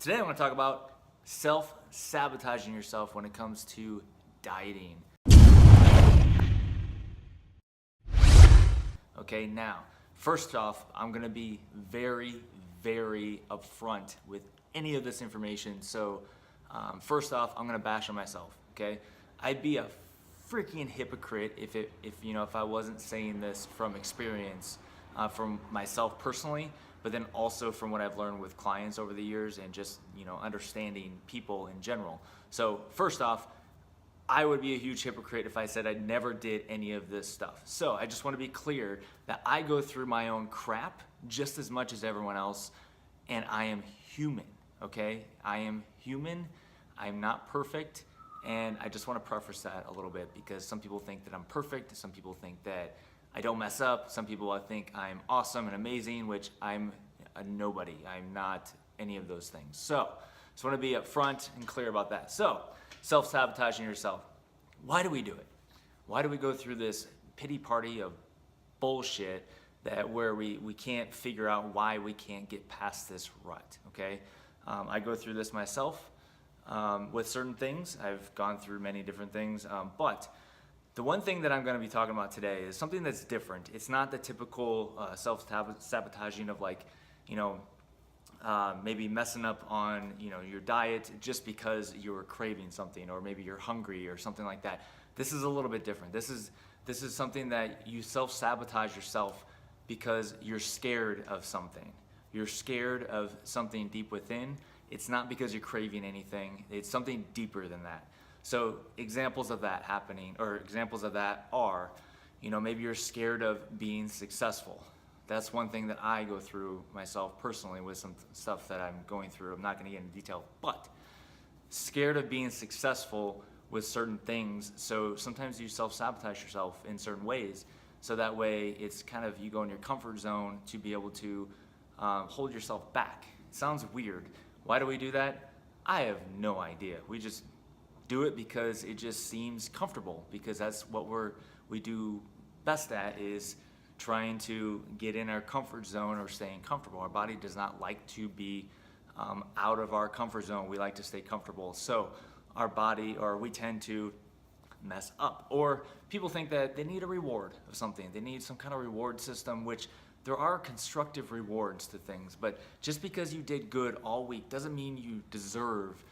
Today I want to talk about self-sabotaging yourself when it comes to dieting. Okay, now, first off, I'm going to be very, very upfront with any of this information. So, first off, I'm going to bash on myself, okay? I'd be a freaking hypocrite if I wasn't saying this from experience, from myself personally, but then also from what I've learned with clients over the years and just, understanding people in general. So first off, I would be a huge hypocrite if I said I never did any of this stuff. So I just want to be clear that I go through my own crap just as much as everyone else, and I am human, okay? I am human, I'm not perfect, and I just want to preface that a little bit because some people think that I'm perfect, some people think that I don't mess up, some people think I'm awesome and amazing, which I'm a nobody. I'm not any of those things. So, just want to be upfront and clear about that. So, self-sabotaging yourself. Why do we do it? Why do we go through this pity party of bullshit where we can't figure out why we can't get past this rut, okay? I go through this myself with certain things. I've gone through many different things, but the one thing that I'm going to be talking about today is something that's different. It's not the typical self-sabotaging of maybe messing up on your diet just because you're craving something, or maybe you're hungry or something like that. This is a little bit different. This is something that you self-sabotage yourself because you're scared of something. You're scared of something deep within. It's not because you're craving anything. It's something deeper than that. So examples of that happening, or examples of that are, maybe you're scared of being successful. That's one thing that I go through myself personally with some stuff that I'm going through. I'm not going to get into detail, but scared of being successful with certain things. So sometimes you self-sabotage yourself in certain ways. So that way it's kind of, you go in your comfort zone to be able to hold yourself back. It sounds weird. Why do we do that? I have no idea. We just do it because it just seems comfortable, because that's what we do best at, is trying to get in our comfort zone or staying comfortable. Our body does not like to be out of our comfort zone. We like to stay comfortable. So our body, or we tend to mess up, or people think that they need a reward of something. They need some kind of reward system, which there are constructive rewards to things, but just because you did good all week doesn't mean you deserve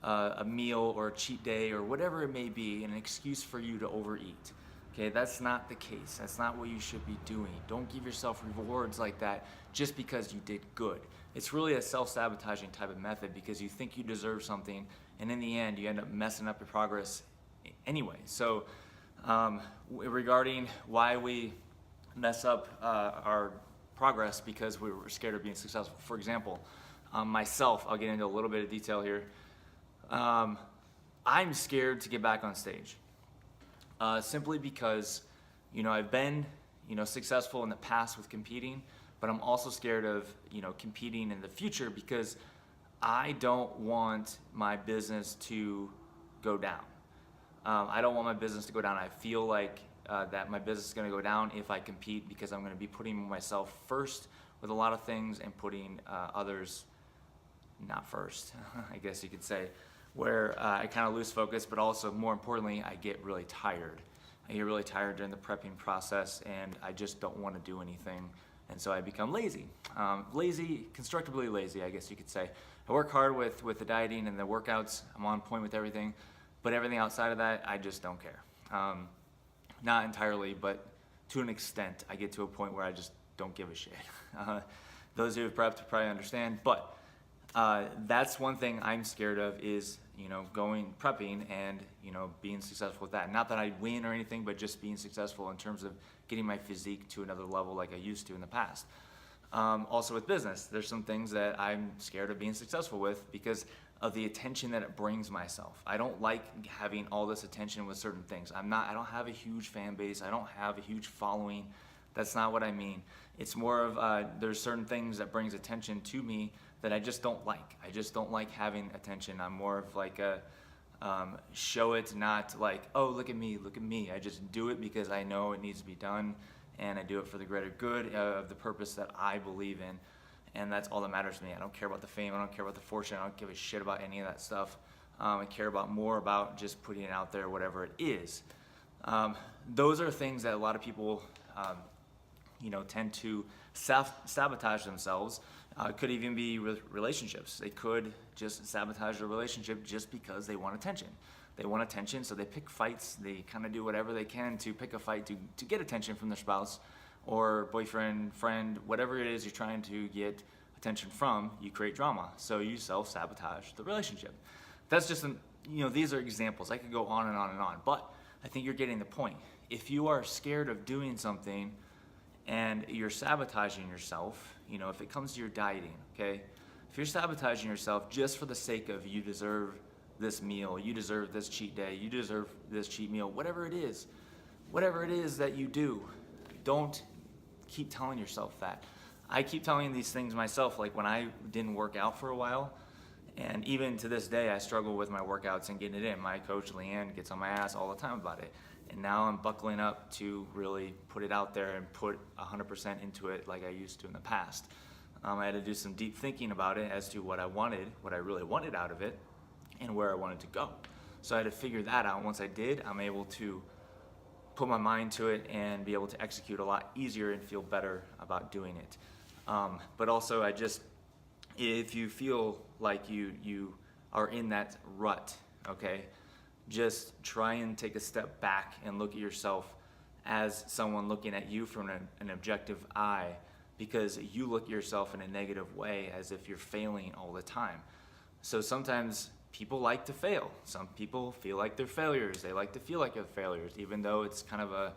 a meal or a cheat day or whatever it may be, an excuse for you to overeat. Okay, that's not the case. That's not what you should be doing. Don't give yourself rewards like that just because you did good. It's really a self-sabotaging type of method because you think you deserve something, and in the end you end up messing up your progress anyway. So regarding why we mess up our progress because we were scared of being successful. For example, myself, I'll get into a little bit of detail here. I'm scared to get back on stage, simply because, I've been, successful in the past with competing, but I'm also scared of, competing in the future because I don't want my business to go down. I don't want my business to go down. I feel like that my business is going to go down if I compete, because I'm going to be putting myself first with a lot of things and putting others not first, I guess you could say, where I kind of lose focus, but also more importantly, I get really tired. I get really tired during the prepping process, and I just don't want to do anything, and so I become lazy. Constructively lazy, I guess you could say. I work hard with the dieting and the workouts. I'm on point with everything, but everything outside of that, I just don't care. Not entirely, but to an extent, I get to a point where I just don't give a shit. Those who have prepped probably understand, but that's one thing I'm scared of, is prepping and being successful with that. Not that I win or anything, but just being successful in terms of getting my physique to another level like I used to in the past. Also with business, there's some things that I'm scared of being successful with because of the attention that it brings myself. I don't like having all this attention with certain things. I don't have a huge fan base. I don't have a huge following. That's not what I mean. It's more of there's certain things that brings attention to me that I just don't like. I just don't like having attention. I'm more of like a show it, not like, oh, look at me, look at me. I just do it because I know it needs to be done, and I do it for the greater good of the purpose that I believe in. and that's all that matters to me. I don't care about the fame, I don't care about the fortune, I don't give a shit about any of that stuff. I care more about just putting it out there, whatever it is. Those are things that a lot of people, tend to sabotage themselves. It could even be relationships. They could just sabotage their relationship just because they want attention. They want attention, so they pick fights. They kind of do whatever they can to pick a fight to get attention from their spouse or boyfriend, friend, whatever it is you're trying to get attention from. You create drama, so you self-sabotage the relationship. That's just, these are examples. I could go on and on and on, but I think you're getting the point. If you are scared of doing something and you're sabotaging yourself, if it comes to your dieting, okay? If you're sabotaging yourself just for the sake of you deserve this meal, you deserve this cheat day, you deserve this cheat meal, whatever it is that you do, don't keep telling yourself that. I keep telling these things myself, like when I didn't work out for a while, and even to this day, I struggle with my workouts and getting it in. My coach, Leanne, gets on my ass all the time about it. And now I'm buckling up to really put it out there and put 100% into it like I used to in the past. I had to do some deep thinking about it as to what I really wanted out of it, and where I wanted to go. So I had to figure that out. Once I did, I'm able to put my mind to it and be able to execute a lot easier and feel better about doing it. But also, if you feel like you are in that rut, okay, just try and take a step back and look at yourself as someone looking at you from an objective eye, because you look at yourself in a negative way as if you're failing all the time. So sometimes people like to fail. Some people feel like they're failures. They like to feel like they're failures, even though it's kind of a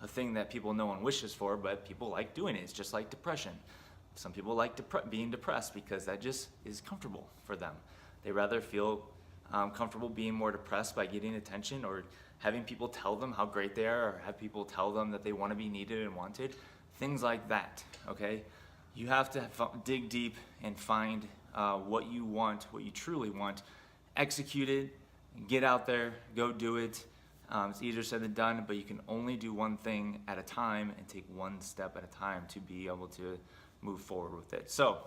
thing that no one wishes for, but people like doing it. It's just like depression. Some people like being depressed because that just is comfortable for them. They rather feel comfortable being more depressed by getting attention, or having people tell them how great they are, or have people tell them that they want to be needed and wanted, things like that, okay? You have to dig deep and find what you want, what you truly want, execute it, get out there, go do it. It's easier said than done, but you can only do one thing at a time and take one step at a time to be able to move forward with it. So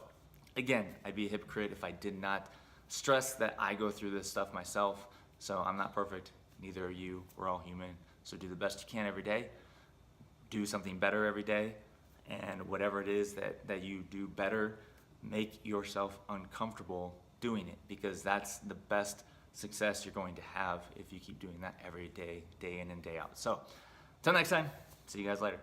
again, I'd be a hypocrite if I did not stress that I go through this stuff myself. So I'm not perfect, neither are you. We're all human. So do the best you can every day. Do something better every day. And whatever it is that you do better, make yourself uncomfortable doing it, because that's the best success you're going to have if you keep doing that every day, day in and day out. So until next time, see you guys later.